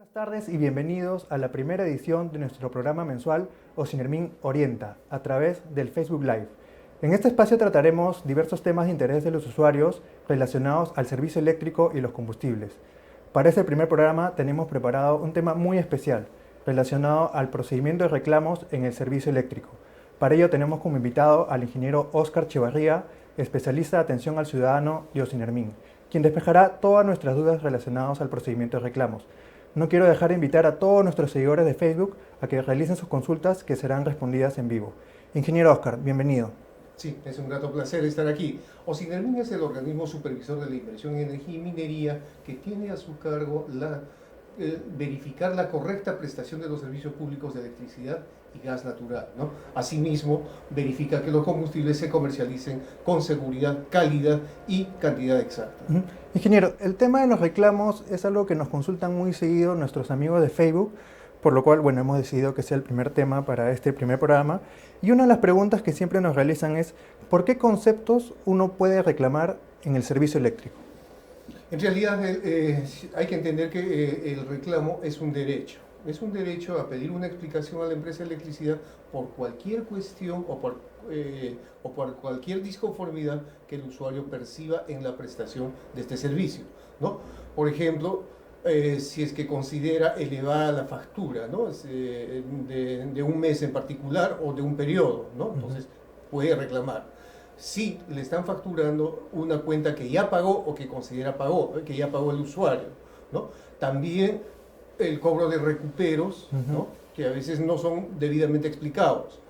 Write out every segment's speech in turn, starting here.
Buenas tardes y bienvenidos a la primera edición de nuestro programa mensual Ocinermin Orienta a través del Facebook Live. En este espacio trataremos diversos temas de interés de los usuarios relacionados al servicio eléctrico y los combustibles. Para este primer programa tenemos preparado un tema muy especial relacionado al procedimiento de reclamos en el servicio eléctrico. Para ello tenemos como invitado al ingeniero Óscar Echevarría, especialista de atención al ciudadano de Ocinermin, quien despejará todas nuestras dudas relacionadas al procedimiento de reclamos. No quiero dejar de invitar a todos nuestros seguidores de Facebook a que realicen sus consultas que serán respondidas en vivo. Ingeniero Óscar, bienvenido. Sí, es un grato placer estar aquí. Ocinermin es el organismo supervisor de la inversión en energía y minería que tiene a su cargo verificar la correcta prestación de los servicios públicos de electricidad y gas natural, ¿no? Asimismo, verifica que los combustibles se comercialicen con seguridad, calidad y cantidad exacta. Ingeniero, el tema de los reclamos es algo que nos consultan muy seguido nuestros amigos de Facebook, por lo cual, hemos decidido que sea el primer tema para este primer programa. Y una de las preguntas que siempre nos realizan es, ¿por qué conceptos uno puede reclamar en el servicio eléctrico? En realidad hay que entender que el reclamo es un derecho. Es un derecho a pedir una explicación a la empresa de electricidad por cualquier cuestión o por cualquier disconformidad que el usuario perciba en la prestación de este servicio, ¿no? Por ejemplo, si es que considera elevada la factura, ¿no? de un mes en particular o de un periodo, ¿no? Entonces puede reclamar. Si le están facturando una cuenta que ya pagó o que considera que ya pagó el usuario, ¿no? También el cobro de recuperos, ¿no? Que a veces no son debidamente explicados,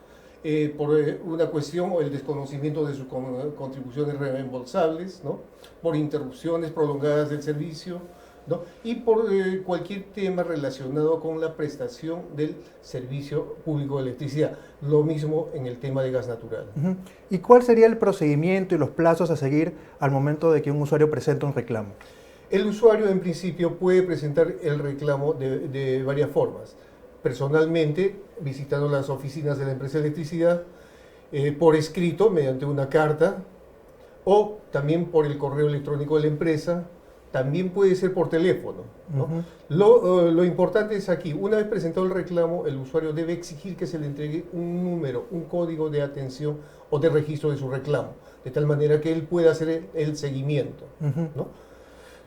por una cuestión o el desconocimiento de sus contribuciones reembolsables, ¿no? Por interrupciones prolongadas del servicio, ¿no? Y por cualquier tema relacionado con la prestación del servicio público de electricidad. Lo mismo en el tema de gas natural. ¿Y cuál sería el procedimiento y los plazos a seguir al momento de que un usuario presenta un reclamo? El usuario en principio puede presentar el reclamo de varias formas. Personalmente, visitando las oficinas de la empresa de electricidad, por escrito, mediante una carta, o también por el correo electrónico de la empresa. También puede ser por teléfono, ¿no? Lo importante es aquí, una vez presentado el reclamo, el usuario debe exigir que se le entregue un número, un código de atención o de registro de su reclamo, de tal manera que él pueda hacer el seguimiento, ¿no?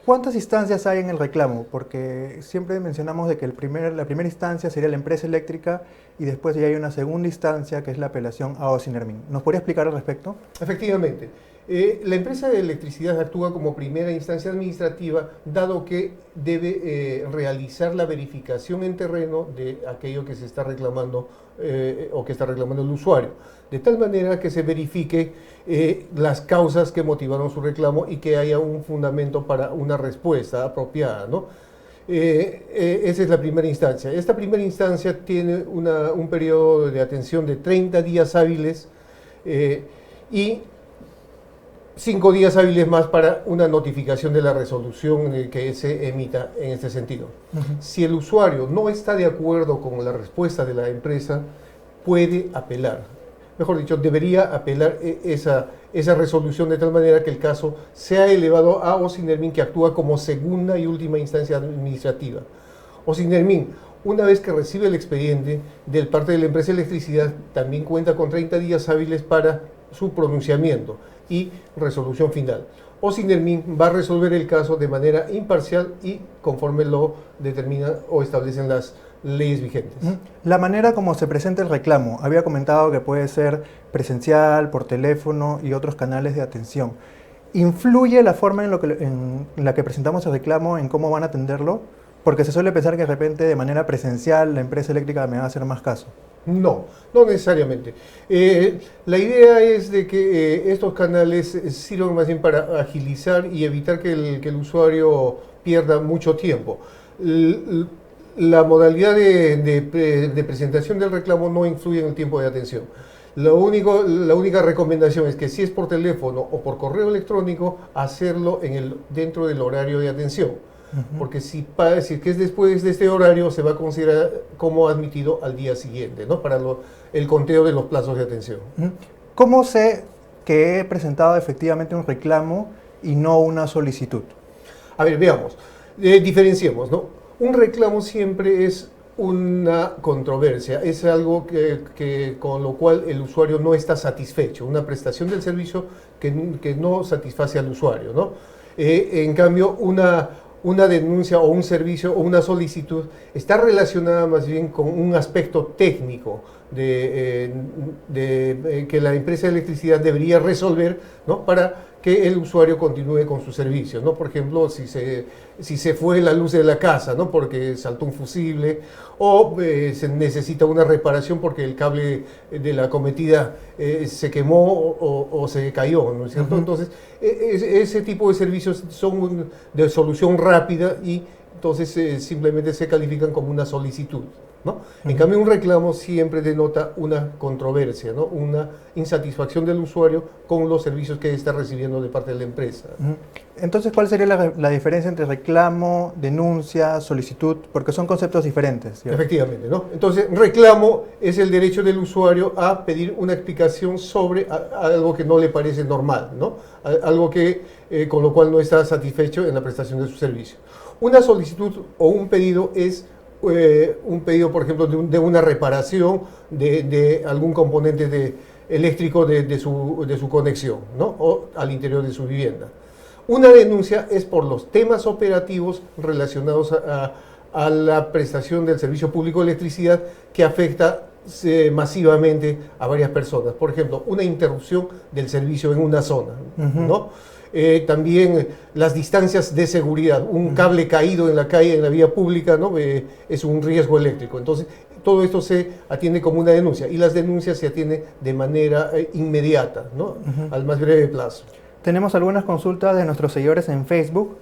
¿Cuántas instancias hay en el reclamo? Porque siempre mencionamos de que la primera instancia sería la empresa eléctrica y después ya hay una segunda instancia que es la apelación a Ocinermin. ¿Nos podría explicar al respecto? Efectivamente. La empresa de electricidad actúa como primera instancia administrativa, dado que debe realizar la verificación en terreno de aquello que se está reclamando o que está reclamando el usuario, de tal manera que se verifique las causas que motivaron su reclamo y que haya un fundamento para una respuesta apropiada, ¿no? Esa es la primera instancia. Esta primera instancia tiene un periodo de atención de 30 días hábiles y 5 días hábiles más para una notificación de la resolución que se emita en este sentido. Si el usuario no está de acuerdo con la respuesta de la empresa, puede apelar. Mejor dicho, debería apelar esa resolución de tal manera que el caso sea elevado a Ocinermin, que actúa como segunda y última instancia administrativa. Ocinermin, una vez que recibe el expediente del parte de la empresa de electricidad, también cuenta con 30 días hábiles para su pronunciamiento y resolución final. Ocinermin va a resolver el caso de manera imparcial y conforme lo determina o establecen las leyes vigentes. La manera como se presenta el reclamo, había comentado que puede ser presencial, por teléfono y otros canales de atención. ¿Influye la forma en la que presentamos el reclamo en cómo van a atenderlo? Porque se suele pensar que de repente de manera presencial la empresa eléctrica me va a hacer más caso. No, no necesariamente. La idea es de que estos canales sirvan más bien para agilizar y evitar que el usuario pierda mucho tiempo. La modalidad de presentación del reclamo no influye en el tiempo de atención. La única recomendación es que si es por teléfono o por correo electrónico, hacerlo dentro del horario de atención. Porque si es después de este horario, se va a considerar como admitido al día siguiente, ¿no? Para el conteo de los plazos de atención. ¿Cómo sé que he presentado efectivamente un reclamo y no una solicitud? A ver, veamos, diferenciemos, ¿no? Un reclamo siempre es una controversia, es algo con lo cual el usuario no está satisfecho, una prestación del servicio que no satisface al usuario, ¿no? En cambio, una denuncia o un servicio o una solicitud está relacionada más bien con un aspecto técnico que la empresa de electricidad debería resolver, ¿no? Para que el usuario continúe con su servicio, ¿no? Por ejemplo, si se fue la luz de la casa, ¿no? Porque saltó un fusible, o se necesita una reparación porque el cable de la cometida se quemó o se cayó, ¿no es cierto? Entonces, ese tipo de servicios son de solución rápida y entonces simplemente se califican como una solicitud, ¿no? En cambio, un reclamo siempre denota una controversia, ¿no? Una insatisfacción del usuario con los servicios que está recibiendo de parte de la empresa. Entonces, ¿cuál sería la diferencia entre reclamo, denuncia, solicitud? Porque son conceptos diferentes, ¿cierto? Efectivamente, ¿no? Entonces, reclamo es el derecho del usuario a pedir una explicación sobre algo que no le parece normal, ¿no? Algo con lo cual no está satisfecho en la prestación de su servicio. Una solicitud o un pedido es un pedido, por ejemplo, de una reparación de algún componente eléctrico de su conexión, ¿no? O al interior de su vivienda. Una denuncia es por los temas operativos relacionados a la prestación del servicio público de electricidad que afecta masivamente a varias personas. Por ejemplo, una interrupción del servicio en una zona, ¿no? También las distancias de seguridad, un cable caído en la calle, en la vía pública, ¿no? Es un riesgo eléctrico. Entonces, todo esto se atiende como una denuncia y las denuncias se atienden de manera inmediata, ¿no? Al más breve plazo. Tenemos algunas consultas de nuestros seguidores en Facebook.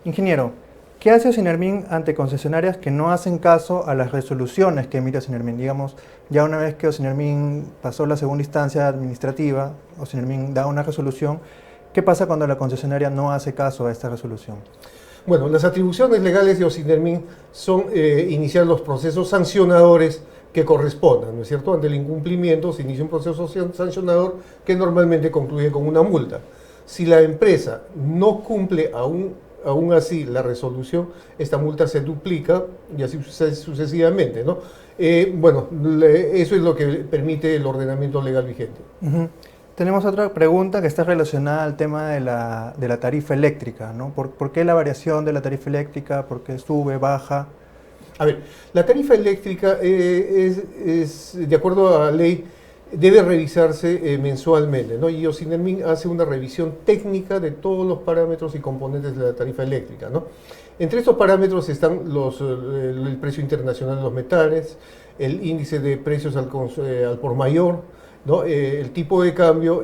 Ingeniero, ¿qué hace Ocinermin ante concesionarias que no hacen caso a las resoluciones que emite Ocinermin? Digamos, ya una vez que Ocinermin pasó la segunda instancia administrativa, Ocinermin da una resolución. ¿Qué pasa cuando la concesionaria no hace caso a esta resolución? Bueno, las atribuciones legales de Ocinermin son iniciar los procesos sancionadores que correspondan, ¿no es cierto? Ante el incumplimiento se inicia un proceso sancionador que normalmente concluye con una multa. Si la empresa no cumple aún así la resolución, esta multa se duplica y así sucesivamente, ¿no? Bueno, eso es lo que permite el ordenamiento legal vigente. Tenemos otra pregunta que está relacionada al tema de la tarifa eléctrica, ¿no? ¿Por qué la variación de la tarifa eléctrica? ¿Por qué sube, baja? A ver, la tarifa eléctrica de acuerdo a la ley, debe revisarse mensualmente, ¿no? Y Ocinermin hace una revisión técnica de todos los parámetros y componentes de la tarifa eléctrica, ¿no? Entre estos parámetros están el precio internacional de los metales, el índice de precios al por mayor, ¿no? El tipo de cambio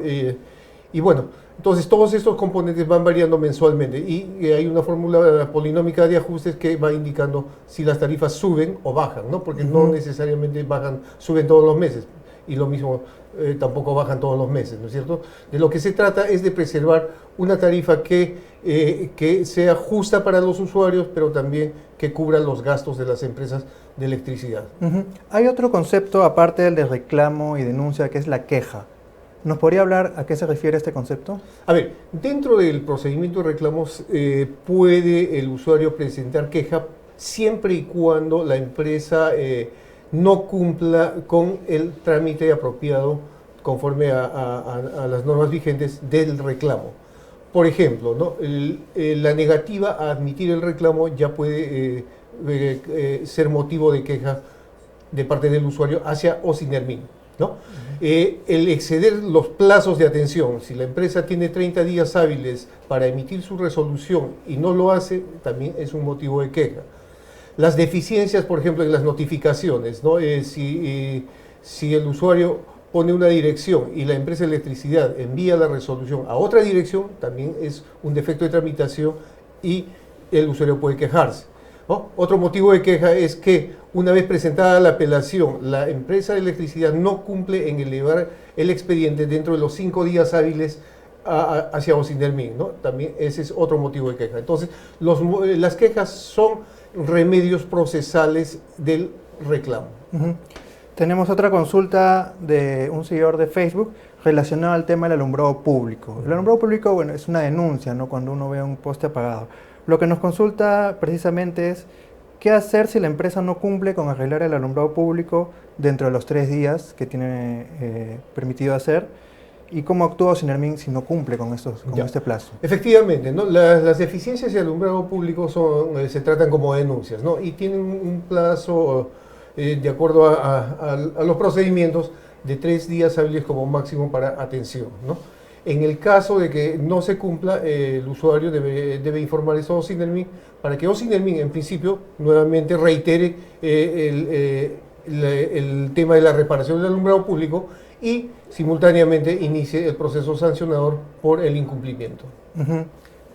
y bueno, entonces todos estos componentes van variando mensualmente y hay una fórmula polinómica de ajustes que va indicando si las tarifas suben o bajan, ¿no? Porque no necesariamente suben todos los meses y lo mismo tampoco bajan todos los meses, ¿no es cierto? De lo que se trata es de preservar una tarifa que sea justa para los usuarios, pero también que cubra los gastos de las empresas de electricidad. Hay otro concepto aparte del de reclamo y denuncia, que es la queja. ¿Nos podría hablar a qué se refiere este concepto? A ver, dentro del procedimiento de reclamos puede el usuario presentar queja siempre y cuando la empresa no cumpla con el trámite apropiado conforme a las normas vigentes del reclamo. Por ejemplo, ¿no? La negativa a admitir el reclamo ya puede ser motivo de queja de parte del usuario hacia Ocinermin, ¿no? El exceder los plazos de atención, si la empresa tiene 30 días hábiles para emitir su resolución y no lo hace, también es un motivo de queja. Las deficiencias, por ejemplo, en las notificaciones, ¿no? Si el usuario pone una dirección y la empresa de electricidad envía la resolución a otra dirección, también es un defecto de tramitación y el usuario puede quejarse, ¿no? Otro motivo de queja es que una vez presentada la apelación, la empresa de electricidad no cumple en elevar el expediente dentro de los 5 días hábiles hacia Ocinermin, ¿no? También ese es otro motivo de queja. Entonces, las quejas son remedios procesales del reclamo. Tenemos otra consulta de un seguidor de Facebook relacionado al tema del alumbrado público. El alumbrado público, bueno, es una denuncia, ¿no? Cuando uno ve un poste apagado. Lo que nos consulta precisamente es ¿qué hacer si la empresa no cumple con arreglar el alumbrado público dentro de los 3 días que tiene permitido hacer? ¿Y cómo actúa Sinermin si no cumple con este plazo? Efectivamente, ¿no? Las deficiencias de alumbrado público se tratan como denuncias, ¿no? Y tienen un plazo, de acuerdo a los procedimientos, de 3 días hábiles como máximo para atención, ¿no? En el caso de que no se cumpla, el usuario debe informar eso a Osinermin para que Osinermin, en principio, nuevamente reitere el tema de la reparación del alumbrado público y simultáneamente inicie el proceso sancionador por el incumplimiento.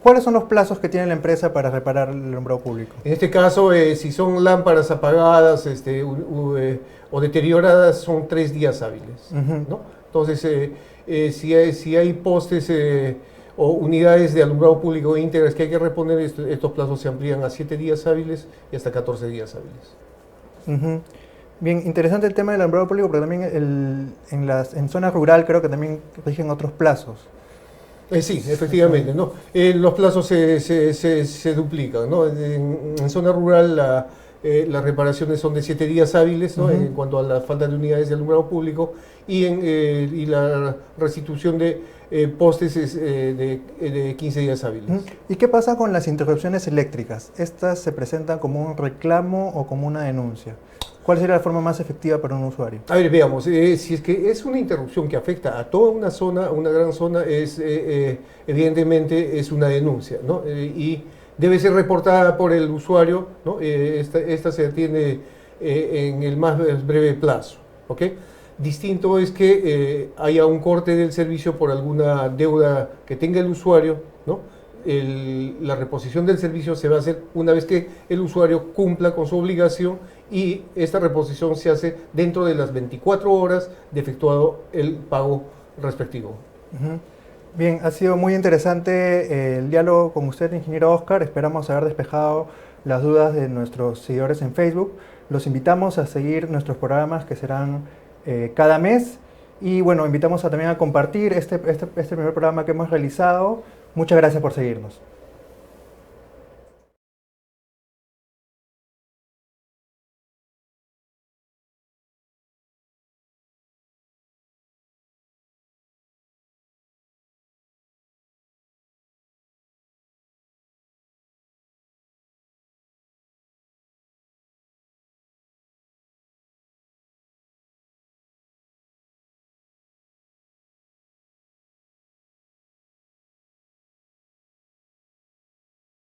¿Cuáles son los plazos que tiene la empresa para reparar el alumbrado público? En este caso, si son lámparas apagadas o deterioradas, son 3 días hábiles, ¿no? Entonces, si hay postes o unidades de alumbrado público íntegras que hay que reponer, estos plazos se amplían a 7 días hábiles y hasta 14 días hábiles. Bien, interesante el tema del alumbrado público, pero también en zona rural creo que también rigen otros plazos. Sí, efectivamente, ¿no? Los plazos se duplican, ¿no? En zona rural las reparaciones son de 7 días hábiles, ¿no? En cuanto a la falta de unidades de alumbrado público y la restitución de postes es de 15 días hábiles. ¿Y qué pasa con las interrupciones eléctricas? ¿Estas se presentan como un reclamo o como una denuncia? ¿Cuál sería la forma más efectiva para un usuario? A ver, veamos, si es que es una interrupción que afecta a toda una zona, una gran zona, evidentemente es una denuncia, ¿no? Y debe ser reportada por el usuario, ¿no? Esta se atiende en el más breve plazo, ¿ok? Distinto es que haya un corte del servicio por alguna deuda que tenga el usuario, ¿no? La reposición del servicio se va a hacer una vez que el usuario cumpla con su obligación y esta reposición se hace dentro de las 24 horas de efectuado el pago respectivo. Bien, ha sido muy interesante el diálogo con usted, ingeniero Oscar. Esperamos haber despejado las dudas de nuestros seguidores en Facebook. Los invitamos a seguir nuestros programas que serán cada mes y bueno, invitamos también a compartir este primer programa que hemos realizado. Muchas gracias por seguirnos.